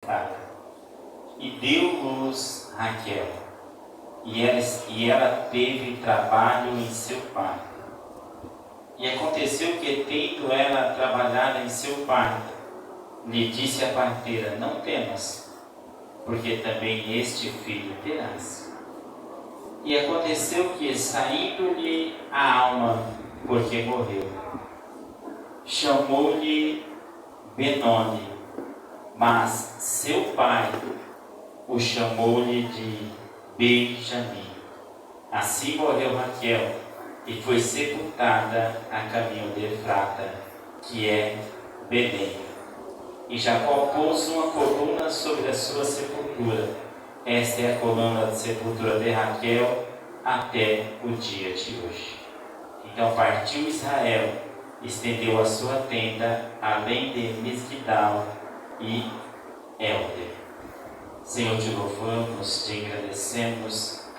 Efrata. E deu luz Raquel, e ela teve trabalho em seu parto. E aconteceu que, tendo ela trabalhado em seu parto, lhe disse a parteira: não temas, porque também este filho terás. E aconteceu que, saindo-lhe a alma, porque morreu, chamou-lhe Benoni, mas seu pai o chamou-lhe de Benjamim. Assim morreu Raquel e foi sepultada a caminho de Efrata, que é Belém. E Jacó pôs uma coluna sobre a sua sepultura. Esta é a coluna de sepultura de Raquel até o dia de hoje. Então partiu Israel, estendeu a sua tenda além de Misguidal e Elder. Senhor, te louvamos, te agradecemos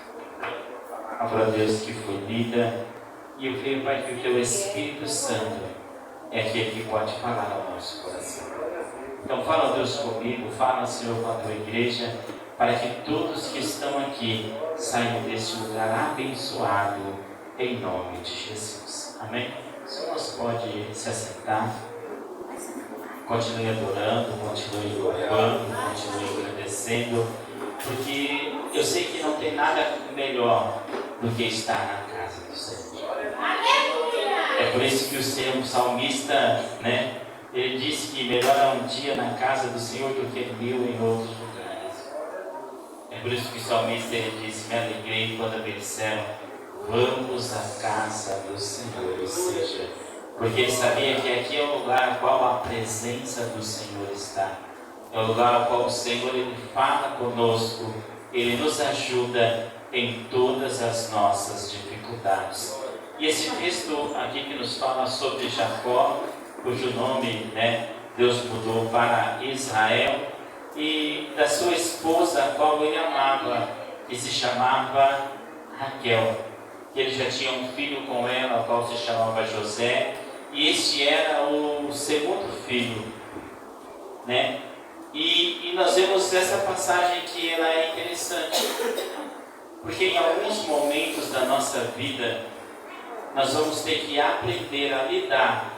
a palavra de Deus que foi lida, e eu creio, Pai, que o teu Espírito Santo é aquele que pode falar ao nosso coração. Então fala, Deus, comigo, fala, Senhor, com a tua igreja, para que todos que estão aqui saiam deste lugar abençoado, em nome de Jesus. Amém? O Senhor pode se assentar. Continue adorando, continue louvando, continue agradecendo, porque eu sei que não tem nada melhor do que estar na casa do Senhor. É por isso que o salmista, né, ele disse que melhor é um dia na casa do Senhor do que 1000 em outros lugares. É por isso que o salmista, ele disse: me alegrei quando me disseram, vamos à casa do Senhor. Ou seja, porque ele sabia que aqui é o lugar ao qual a presença do Senhor está. É o lugar ao qual o Senhor, ele fala conosco, ele nos ajuda em todas as nossas dificuldades. E esse texto aqui que nos fala sobre Jacó, cujo nome, né, Deus mudou para Israel, e da sua esposa, a qual ele amava, que se chamava Raquel. Ele já tinha um filho com ela, o qual se chamava José, e este era o segundo filho, né? E nós vemos essa passagem que ela é interessante, porque em alguns momentos da nossa vida nós vamos ter que aprender a lidar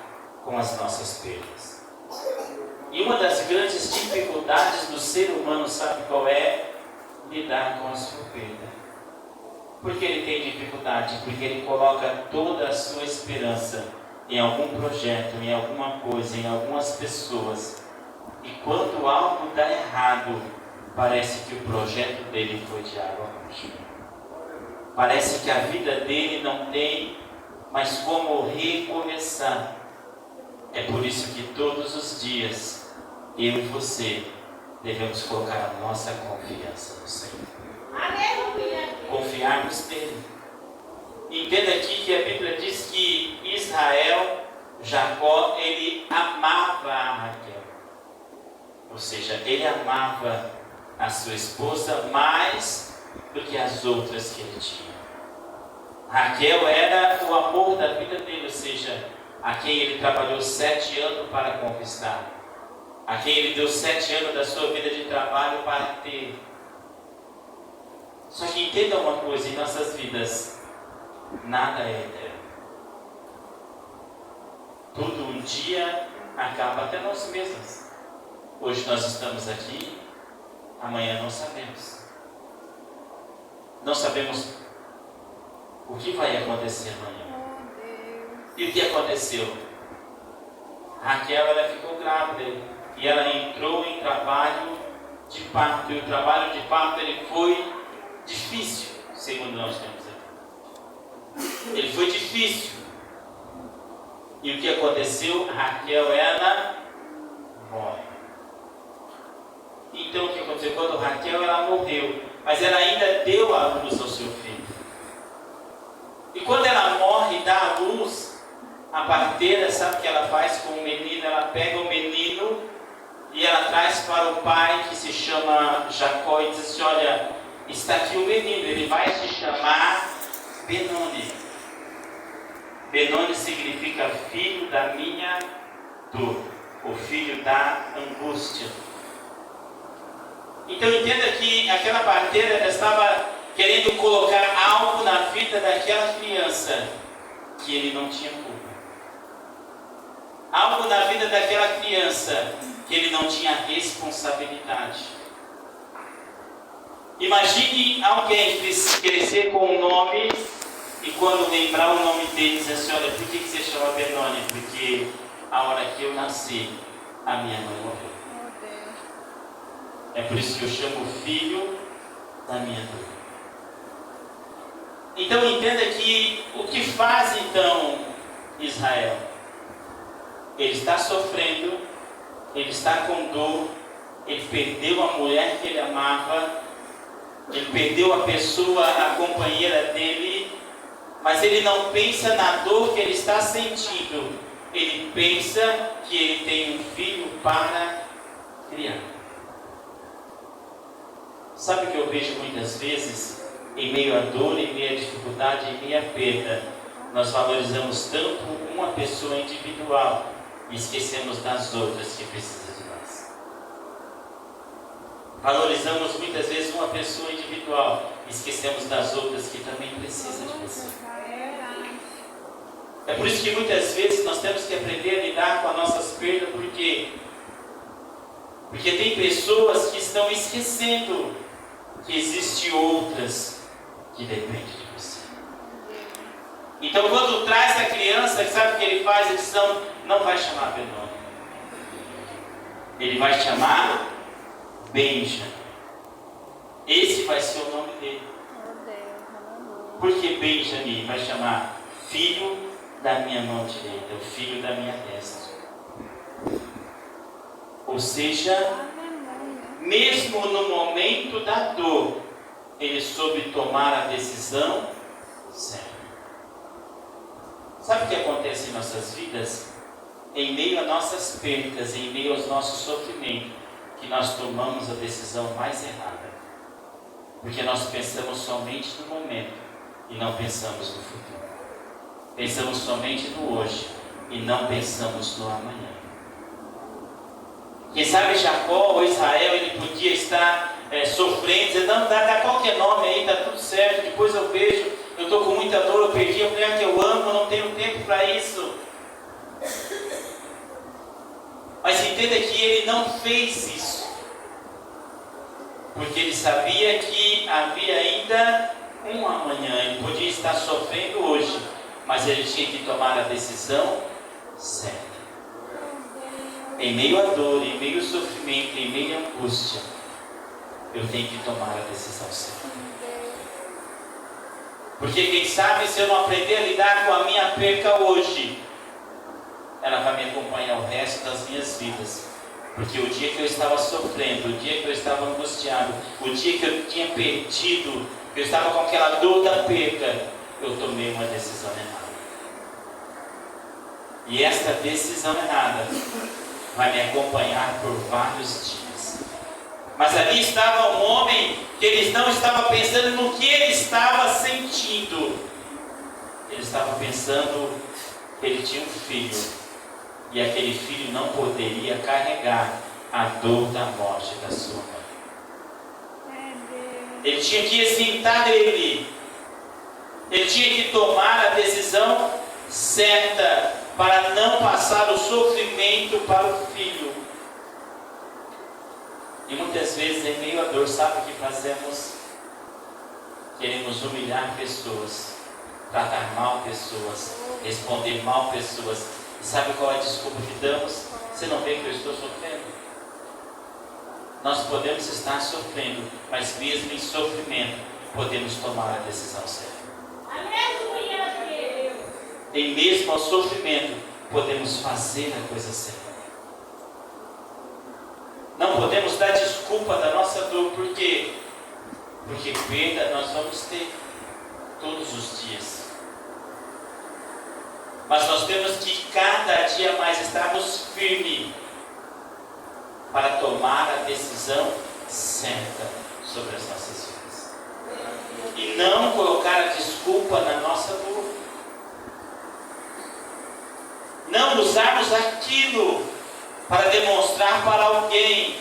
com as nossas perdas. E uma das grandes dificuldades do ser humano, sabe qual é? Lidar com a sua perda. Por que ele tem dificuldade? Porque ele coloca toda a sua esperança em algum projeto, em alguma coisa, em algumas pessoas. E quando algo dá errado, parece que o projeto dele foi de água abaixo. Parece que a vida dele não tem mais como recomeçar. É por isso que todos os dias, eu e você, devemos colocar a nossa confiança no Senhor. Confiarmos nele. Entenda aqui que a Bíblia diz que Israel, Jacó, ele amava a Raquel. Ou seja, ele amava a sua esposa mais do que as outras que ele tinha. Raquel era o amor da vida dele, ou seja, a quem ele trabalhou 7 anos para conquistar, a quem ele deu 7 anos da sua vida de trabalho para ter. Só que entenda uma coisa, em nossas vidas, nada é eterno. Tudo um dia acaba, até nós mesmos. Hoje nós estamos aqui, amanhã não sabemos. Não sabemos o que vai acontecer amanhã. E o que aconteceu? Raquel, ela ficou grávida e ela entrou em trabalho de parto. E o trabalho de parto, ele foi difícil, segundo nós temos aqui. Ele foi difícil. E o que aconteceu? Raquel, ela morre. Então o que aconteceu? Quando Raquel, ela morreu, mas ela ainda deu a luz ao seu filho. E quando ela morre e dá a luz, a parteira, sabe o que ela faz com o menino? Ela pega o menino e ela traz para o pai, que se chama Jacó, e diz assim: olha, está aqui o menino, ele vai se chamar Benoni. Benoni significa filho da minha dor, o filho da angústia. Então entenda que aquela parteira ela estava querendo colocar algo na vida daquela criança que ele não tinha culpa. Algo na vida daquela criança que ele não tinha responsabilidade. Imagine alguém crescer com um nome e quando lembrar o nome dele dizer assim, olha, por que você chama Benoni? Porque a hora que eu nasci, a minha mãe morreu. É por isso que eu chamo o filho da minha dor. Então entenda que o que faz então Israel? Ele está sofrendo, ele está com dor, ele perdeu a mulher que ele amava, ele perdeu a pessoa, a companheira dele, mas ele não pensa na dor que ele está sentindo, ele pensa que ele tem um filho para criar. Sabe o que eu vejo muitas vezes? Em meio à dor, em meio à dificuldade, em meio à perda, nós valorizamos tanto uma pessoa individual e esquecemos das outras que precisam de nós. Valorizamos muitas vezes uma pessoa individual e esquecemos das outras que também precisam de você. É por isso que muitas vezes nós temos que aprender a lidar com as nossas perdas, porque tem pessoas que estão esquecendo que existem outras que dependem de você. Então quando traz a criança, sabe o que ele faz? Ele não vai chamar Benoni. Ele vai chamar Benja. Esse vai ser o nome dele. Por que Benjamim? Vai chamar filho da minha mão direita, o filho da minha destra. Ou seja, mesmo no momento da dor, ele soube tomar a decisão certa. Sabe o que acontece em nossas vidas? Em meio a nossas perdas, em meio aos nossos sofrimentos, que nós tomamos a decisão mais errada. Porque nós pensamos somente no momento e não pensamos no futuro. Pensamos somente no hoje e não pensamos no amanhã. Quem sabe Jacó ou Israel, ele podia estar sofrendo, dizendo, não, dá qualquer nome aí, está tudo certo, depois eu vejo, eu estou com muita dor, eu perdi a mulher que eu amo, não tenho tempo para isso. Mas entenda que ele não fez isso, porque ele sabia que havia ainda um amanhã, ele podia estar sofrendo hoje, mas ele tinha que tomar a decisão certa. Em meio à dor, em meio ao sofrimento, em meio à angústia, eu tenho que tomar a decisão certa. Porque quem sabe se eu não aprender a lidar com a minha perca hoje, ela vai me acompanhar o resto das minhas vidas. Porque o dia que eu estava sofrendo, o dia que eu estava angustiado, o dia que eu tinha perdido, que eu estava com aquela dor da perca, eu tomei uma decisão errada. E esta decisão errada vai me acompanhar por vários dias. Mas ali estava um homem que ele não estava pensando no que ele estava sentindo. Ele estava pensando que ele tinha um filho. E aquele filho não poderia carregar a dor da morte da sua mãe. Ele tinha que exentar dele. Ele tinha que tomar a decisão certa para não passar o sofrimento para o filho. E muitas vezes em meio à dor, sabe o que fazemos? Queremos humilhar pessoas, tratar mal pessoas, responder mal pessoas. E sabe qual é a desculpa que damos? Você não vê que eu estou sofrendo? Nós podemos estar sofrendo, mas mesmo em sofrimento, podemos tomar a decisão certa. Em mesmo ao sofrimento, podemos fazer a coisa certa. Não podemos dar desculpa da nossa dor, por quê? Porque perda nós vamos ter todos os dias. Mas nós temos que cada dia mais estarmos firmes para tomar a decisão certa sobre as nossas vidas. E não colocar a desculpa na nossa dor. Não usarmos aquilo para demonstrar para alguém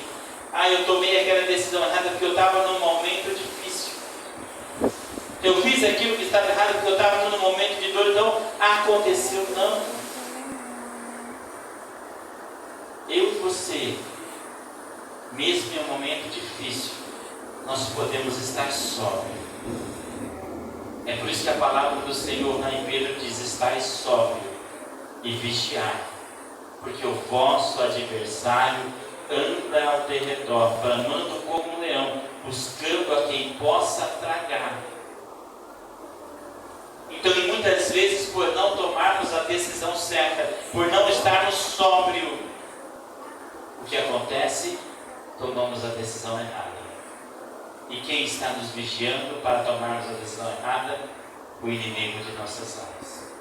eu tomei aquela decisão errada porque eu estava num momento difícil. Eu fiz aquilo que estava errado porque eu estava num momento de dor, então aconteceu. Não. Eu e você, mesmo em um momento difícil, nós podemos estar sóbrios. É por isso que a palavra do Senhor lá em Pedro diz: estai sóbrio e vigiai, porque o vosso adversário anda ao derredor, bramando como um leão, buscando a quem possa tragar. Então, e muitas vezes, por não tomarmos a decisão certa, por não estarmos sóbrios, o que acontece? Tomamos a decisão errada. E quem está nos vigiando para tomarmos a decisão errada? O inimigo de nossas almas.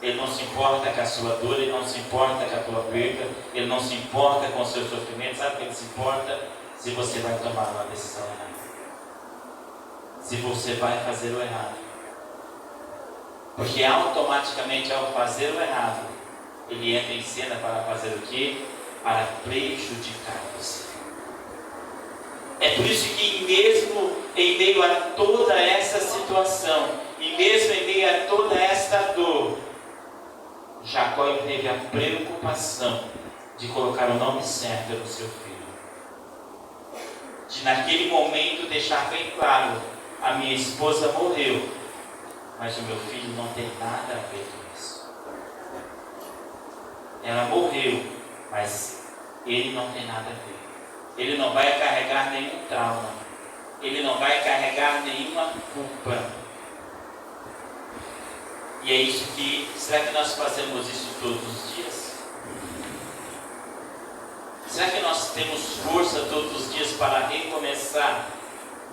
Ele não se importa com a sua dor, ele não se importa com a tua perda, ele não se importa com o seu sofrimento. Sabe o que ele se importa? Se você vai tomar uma decisão errada, se você vai fazer o errado. Porque automaticamente, ao fazer o errado, ele entra em cena para fazer o quê? Para prejudicar você. É por isso que mesmo em meio a toda essa situação, e mesmo em meio a toda esta dor, Jacó teve a preocupação de colocar o nome certo no seu filho. De naquele momento deixar bem claro: a minha esposa morreu, mas o meu filho não tem nada a ver com isso. Ela morreu, mas ele não tem nada a ver. Ele não vai carregar nenhum trauma. Ele não vai carregar nenhuma culpa. E é isso que... Será que nós fazemos isso todos os dias? Será que nós temos força todos os dias para recomeçar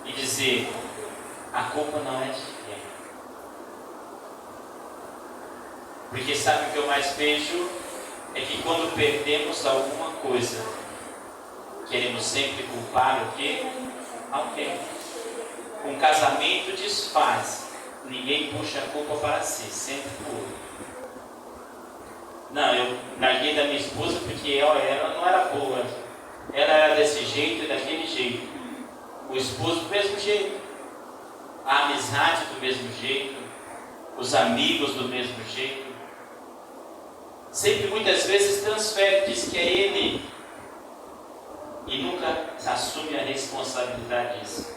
e dizer: a culpa não é de ninguém? Porque sabe o que eu mais vejo? É que quando perdemos alguma coisa, queremos sempre culpar o quê? Alguém. Um casamento desfaz, ninguém puxa a culpa para si, sempre por outro. Não, eu larguei da minha esposa porque ela não era boa, ela era desse jeito e daquele jeito. O esposo do mesmo jeito, a amizade do mesmo jeito, os amigos do mesmo jeito. Sempre, muitas vezes, transfere, diz que é ele, e nunca assume a responsabilidade disso.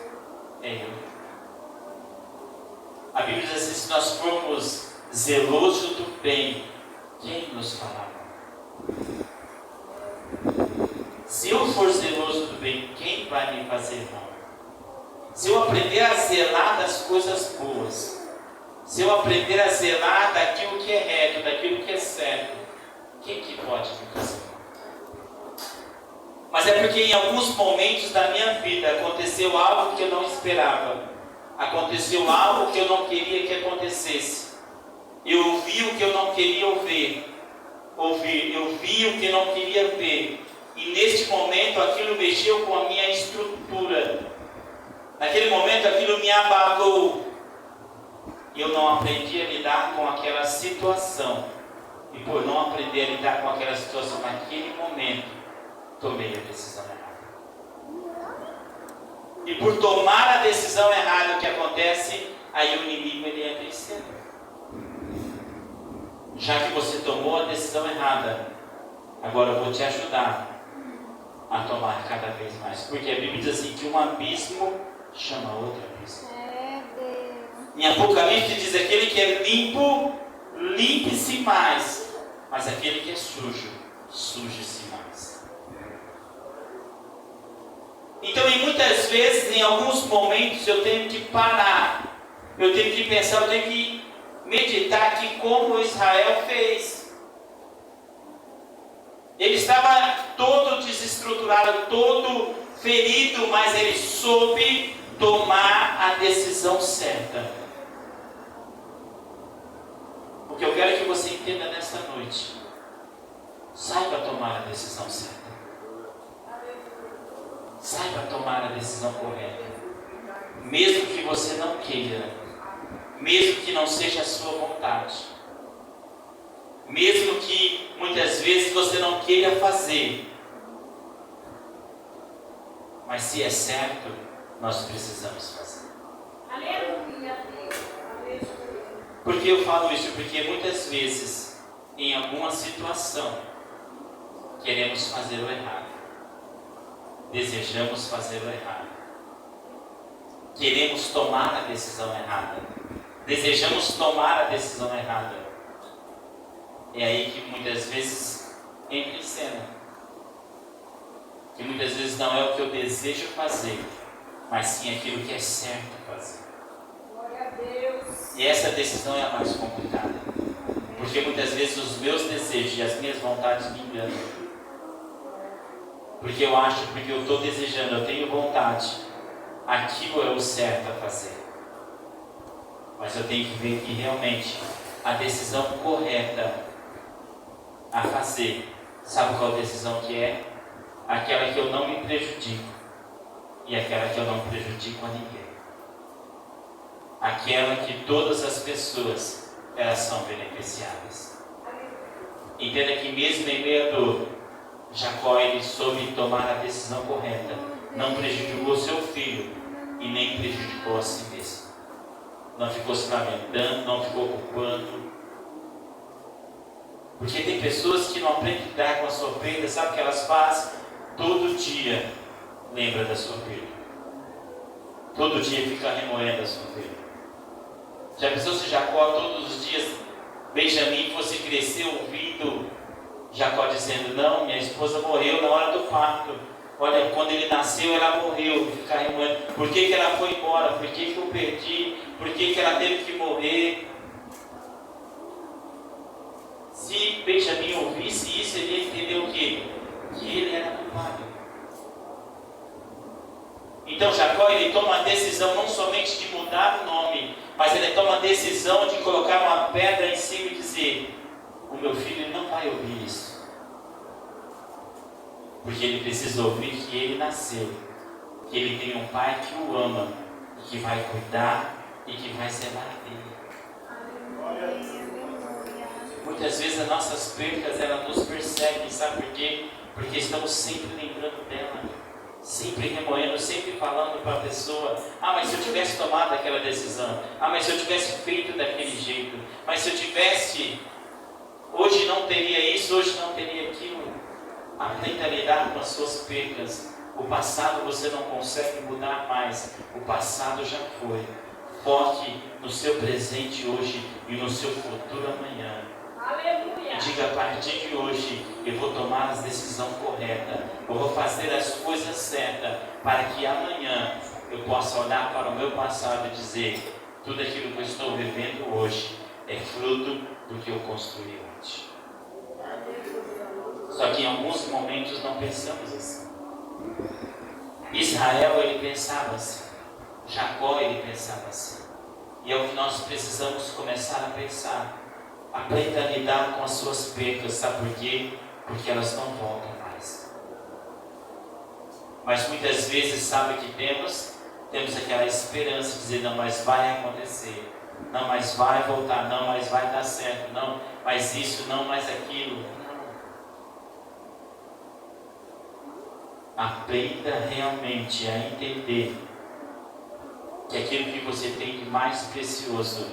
É eu. A Bíblia diz assim: se nós formos zelosos do bem, quem nos falará? Se eu for zeloso do bem, quem vai me fazer mal? Se eu aprender a zelar das coisas boas, se eu aprender a zelar daquilo que é reto, daquilo que é certo, quem que pode me fazer mal? Mas é porque em alguns momentos da minha vida aconteceu algo que eu não esperava. Aconteceu algo que eu não queria que acontecesse. Eu ouvi o que eu não queria ouvir. Eu vi o que eu não queria ver. E neste momento aquilo mexeu com a minha estrutura. Naquele momento aquilo me abalou. E eu não aprendi a lidar com aquela situação. E por não aprender a lidar com aquela situação naquele momento, tomei a decisão errada. E por tomar a decisão errada, o que acontece? Aí o inimigo ele entra em cena. Já que você tomou a decisão errada, agora eu vou te ajudar a tomar cada vez mais. Porque a Bíblia diz assim, que um abismo chama outro abismo. Em Apocalipse diz: aquele que é limpo, limpe-se mais. Mas aquele que é sujo, suje-se mais. Então, e muitas vezes, em alguns momentos, eu tenho que parar. Eu tenho que pensar, eu tenho que meditar aqui como Israel fez. Ele estava todo desestruturado, todo ferido, mas ele soube tomar a decisão certa. O que eu quero que você entenda nesta noite: saiba tomar a decisão certa. Saiba tomar a decisão correta. Mesmo que você não queira, mesmo que não seja a sua vontade, mesmo que muitas vezes você não queira fazer, Mas se é certo, nós precisamos fazer. Aleluia. Por que eu falo isso? Porque muitas vezes, em alguma situação, queremos fazer o errado. Desejamos fazer o errado. Queremos tomar a decisão errada. Desejamos tomar a decisão errada. É aí que muitas vezes entra em cena. Que muitas vezes não é o que eu desejo fazer, mas sim aquilo que é certo fazer. Glória a Deus. E essa decisão é a mais complicada. Porque muitas vezes os meus desejos e as minhas vontades me enganam. Porque eu acho, porque eu estou desejando, eu tenho vontade, aquilo é o certo a fazer. Mas eu tenho que ver que realmente a decisão correta a fazer, sabe qual decisão que é? Aquela que eu não me prejudico e aquela que eu não prejudico a ninguém. Aquela que todas as pessoas, elas são beneficiadas. Entenda que mesmo em meio à dor, Jacó, ele soube tomar a decisão correta. Não prejudicou seu filho e nem prejudicou a si mesmo. Não ficou se lamentando, não ficou culpando. Porque tem pessoas que não aprendem a lidar com a sua perda. Sabe o que elas fazem? Todo dia lembra da sua perda. Todo dia fica remoendo a sua perda. Já pensou se Jacó todos os dias, Benjamim fosse crescer ouvindo Jacó dizendo: não, minha esposa morreu na hora do parto. Olha, quando ele nasceu, ela morreu. Ficar remoendo. Por que ela foi embora? Por que eu perdi? Por que ela teve que morrer? Se Benjamim ouvisse isso, ele ia entender o quê? Que ele era culpado. Então Jacó, ele toma a decisão não somente de mudar o nome, mas ele toma a decisão de colocar uma pedra em cima e dizer: o meu filho não vai ouvir isso. Porque ele precisa ouvir que ele nasceu, que ele tem um pai que o ama, e que vai cuidar e que vai zelar dele. Muitas vezes as nossas perdas, elas nos perseguem, sabe por quê? Porque estamos sempre lembrando dela, sempre remoendo, sempre falando para a pessoa: ah, mas se eu tivesse tomado aquela decisão, ah, mas se eu tivesse feito daquele jeito, mas se eu tivesse, hoje não teria isso, hoje não teria aquilo. Aprenda a lidar com as suas perdas. O passado você não consegue mudar mais, o passado já foi. Foque no seu presente hoje e no seu futuro amanhã. Aleluia. E diga: a partir de hoje eu vou tomar as decisões corretas, eu vou fazer as coisas certas, para que amanhã eu possa olhar para o meu passado e dizer: tudo aquilo que eu estou vivendo hoje é fruto do que eu construí antes. Só que em alguns momentos não pensamos assim. Israel, ele pensava assim. Jacó, ele pensava assim. E é o que nós precisamos começar a pensar. Aprenda a lidar com as suas perdas. Sabe por quê? Porque elas não voltam mais. Mas muitas vezes, sabe o que temos? Temos aquela esperança de dizer: não, mas vai acontecer. Não, mas vai voltar. Não, mas vai dar certo. Não, mas isso, não, mas aquilo. Aprenda realmente a entender que aquilo que você tem de mais precioso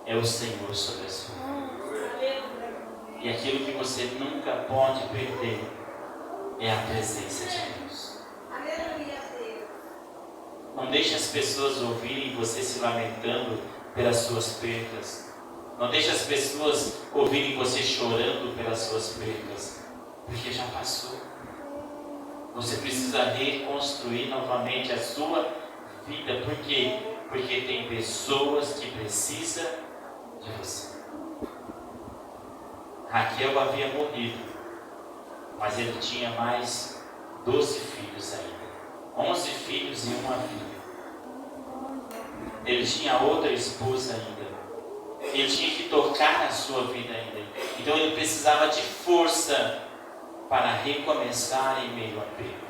é o Senhor sobre a sua vida. E aquilo que você nunca pode perder é a presença de Deus. Não deixe as pessoas ouvirem você se lamentando pelas suas perdas. Não deixe as pessoas ouvirem você chorando pelas suas perdas, porque já passou. Você precisa reconstruir novamente a sua vida. Por quê? Porque tem pessoas que precisam de você. Raquel havia morrido, mas ele tinha mais 12 filhos ainda. 11 filhos e uma filha. Ele tinha outra esposa ainda. Ele tinha que tocar a sua vida ainda. Então ele precisava de força para recomeçar em meio à perda.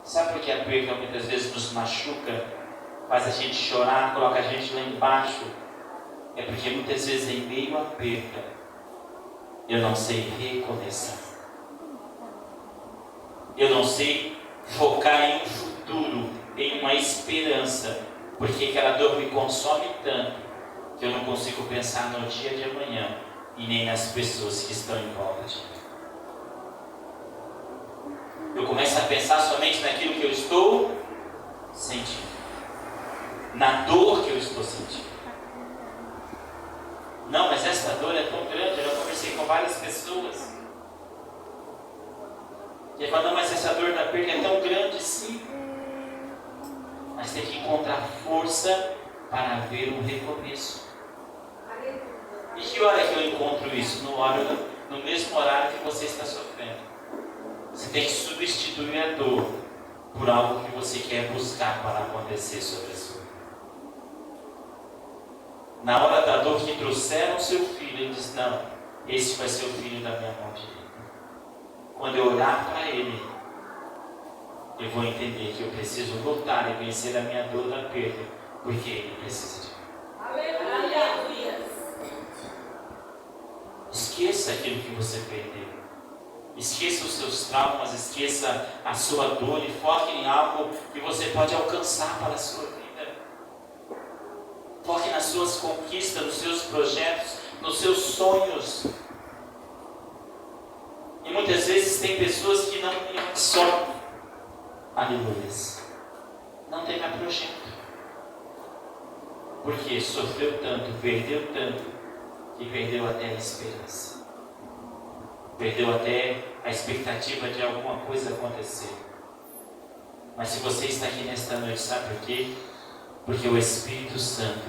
Sabe por que a perda muitas vezes nos machuca, faz a gente chorar, coloca a gente lá embaixo? É porque muitas vezes em meio à perda eu não sei recomeçar. Eu não sei focar em um futuro, em uma esperança, porque aquela dor me consome tanto que eu não consigo pensar no dia de amanhã e nem nas pessoas que estão em volta de mim. Eu começo a pensar somente naquilo que eu estou sentindo, na dor que eu estou sentindo. Não, mas essa dor é tão grande. Eu já conversei com várias pessoas que falam, não, mas essa dor da perda é tão grande, sim. Mas tem que encontrar força para ver um recomeço. E que hora que eu encontro isso? No mesmo horário que você está sofrendo. Você tem que substituir a dor por algo que você quer buscar para acontecer sobre a sua vida. Na hora da dor que trouxeram seu filho, ele diz, não, esse vai ser o filho da minha mão direita. Quando eu olhar para ele, eu vou entender que eu preciso lutar e vencer a minha dor da perda, porque ele precisa de mim. Aleluia. Esqueça aquilo que você perdeu. Esqueça os seus traumas, esqueça a sua dor e foque em algo que você pode alcançar para a sua vida. Foque nas suas conquistas, nos seus projetos, nos seus sonhos. E muitas vezes tem pessoas que não só, aleluia, não tem mais projeto. Porque sofreu tanto, perdeu tanto, que perdeu até a esperança. Perdeu até a expectativa de alguma coisa acontecer. Mas se você está aqui nesta noite, sabe por quê? Porque o Espírito Santo,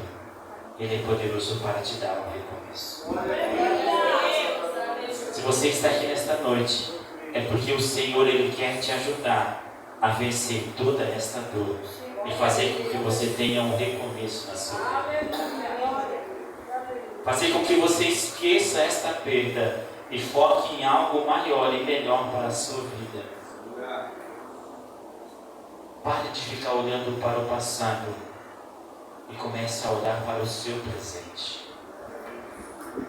ele é poderoso para te dar um recomeço. Se você está aqui nesta noite, é porque o Senhor, ele quer te ajudar a vencer toda esta dor e fazer com que você tenha um recomeço na sua vida. Fazer com que você esqueça esta perda e foque em algo maior e melhor para a sua vida. Pare de ficar olhando para o passado e comece a olhar para o seu presente.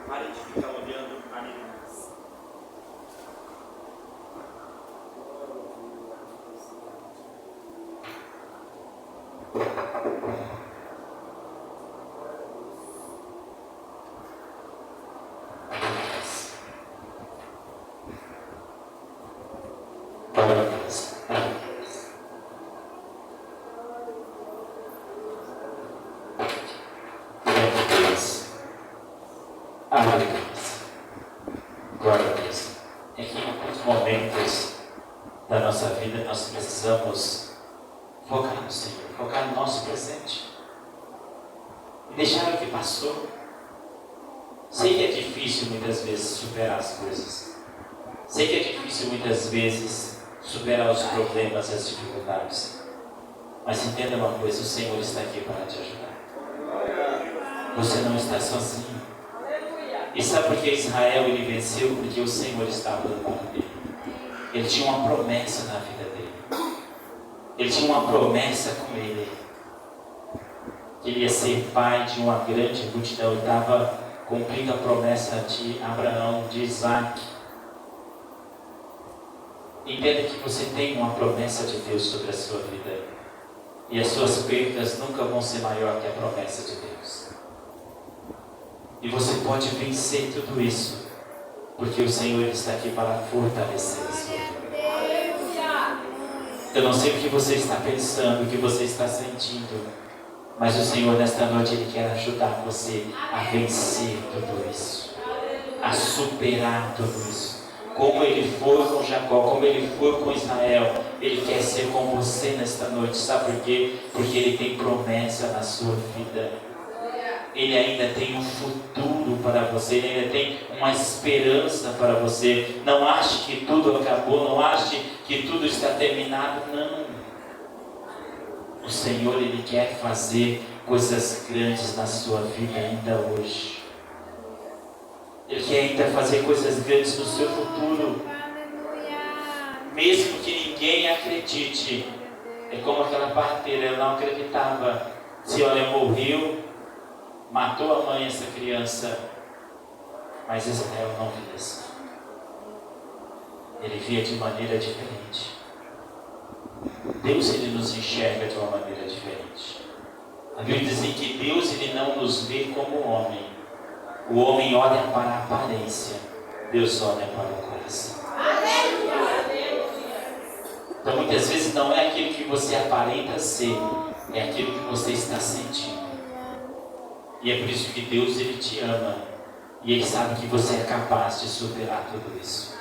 Pare de ficar olhando para ele. Glória a Deus. É que em alguns momentos da nossa vida nós precisamos focar no Senhor, focar no nosso presente e deixar o que passou. Sei que é difícil muitas vezes superar as coisas. Sei que é difícil muitas vezes superar os problemas e as dificuldades. Mas entenda uma coisa, o Senhor está aqui para te ajudar. Você não está sozinho. E sabe por que Israel ele venceu? Porque o Senhor estava do lado dele. Ele tinha uma promessa na vida dele. Ele tinha uma promessa com ele. Que ele ia ser pai de uma grande multidão. Ele estava cumprindo a promessa de Abraão, de Isaac. Entenda que você tem uma promessa de Deus sobre a sua vida. E as suas perdas nunca vão ser maior que a promessa de Deus. E você pode vencer tudo isso, porque o Senhor está aqui para fortalecer a sua vida. Eu não sei o que você está pensando, o que você está sentindo, mas o Senhor nesta noite Ele quer ajudar você a vencer tudo isso, a superar tudo isso. Como Ele foi com Jacó, como Ele foi com Israel, Ele quer ser com você nesta noite. Sabe por quê? Porque Ele tem promessa na sua vida. Ele ainda tem um futuro para você, Ele ainda tem uma esperança para você. Não ache que tudo acabou, não ache que tudo está terminado, não. O Senhor, Ele quer fazer coisas grandes na sua vida ainda hoje. Ele quer ainda fazer coisas grandes no seu futuro. Mesmo que ninguém acredite. É como aquela parteira, ela não acreditava. Se olha, morreu, matou a mãe essa criança, mas Israel não via assim. Ele via de maneira diferente. Deus ele nos enxerga de uma maneira diferente. A Bíblia diz que Deus ele não nos vê como homem. O homem olha para a aparência, Deus olha para o coração. Então muitas vezes não é aquilo que você aparenta ser, é aquilo que você está sentindo. E é por isso que Deus ele te ama. E Ele sabe que você é capaz de superar tudo isso.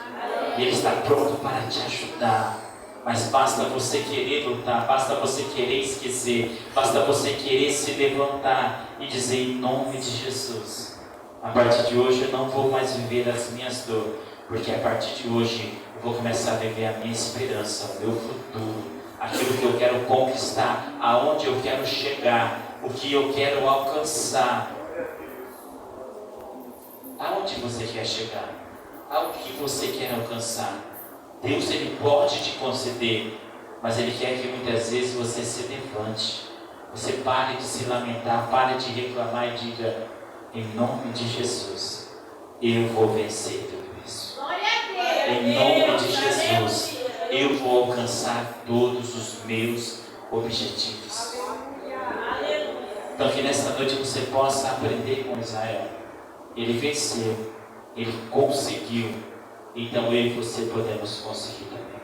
E Ele está pronto para te ajudar. Mas basta você querer lutar, basta você querer esquecer, basta você querer se levantar e dizer em nome de Jesus: a partir de hoje eu não vou mais viver as minhas dores, porque a partir de hoje eu vou começar a viver a minha esperança, o meu futuro, aquilo que eu quero conquistar, aonde eu quero chegar, o que eu quero alcançar. Aonde você quer chegar? Ao que você quer alcançar? Deus ele pode te conceder, mas Ele quer que muitas vezes você se levante. Você pare de se lamentar, pare de reclamar e diga: em nome de Jesus, eu vou vencer tudo isso. Em nome de Jesus, eu vou alcançar todos os meus objetivos. Então que nesta noite você possa aprender com Israel. Ele venceu, ele conseguiu. Então eu e você podemos conseguir também.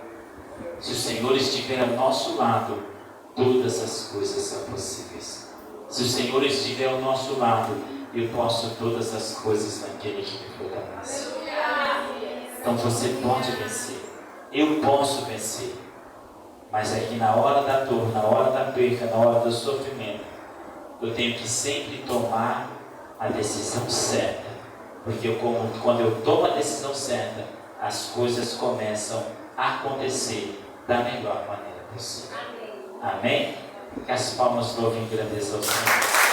Se o Senhor estiver ao nosso lado, todas as coisas são possíveis. Se o Senhor estiver ao nosso lado, eu posso todas as coisas naquele que me fortalece. Então você pode vencer. Eu posso vencer. Mas é que na hora da dor, na hora da perca, na hora do sofrimento, eu tenho que sempre tomar a decisão certa. Porque quando eu tomo a decisão certa, as coisas começam a acontecer da melhor maneira possível. Amém? Que as palmas louvem e agradeçam ao Senhor.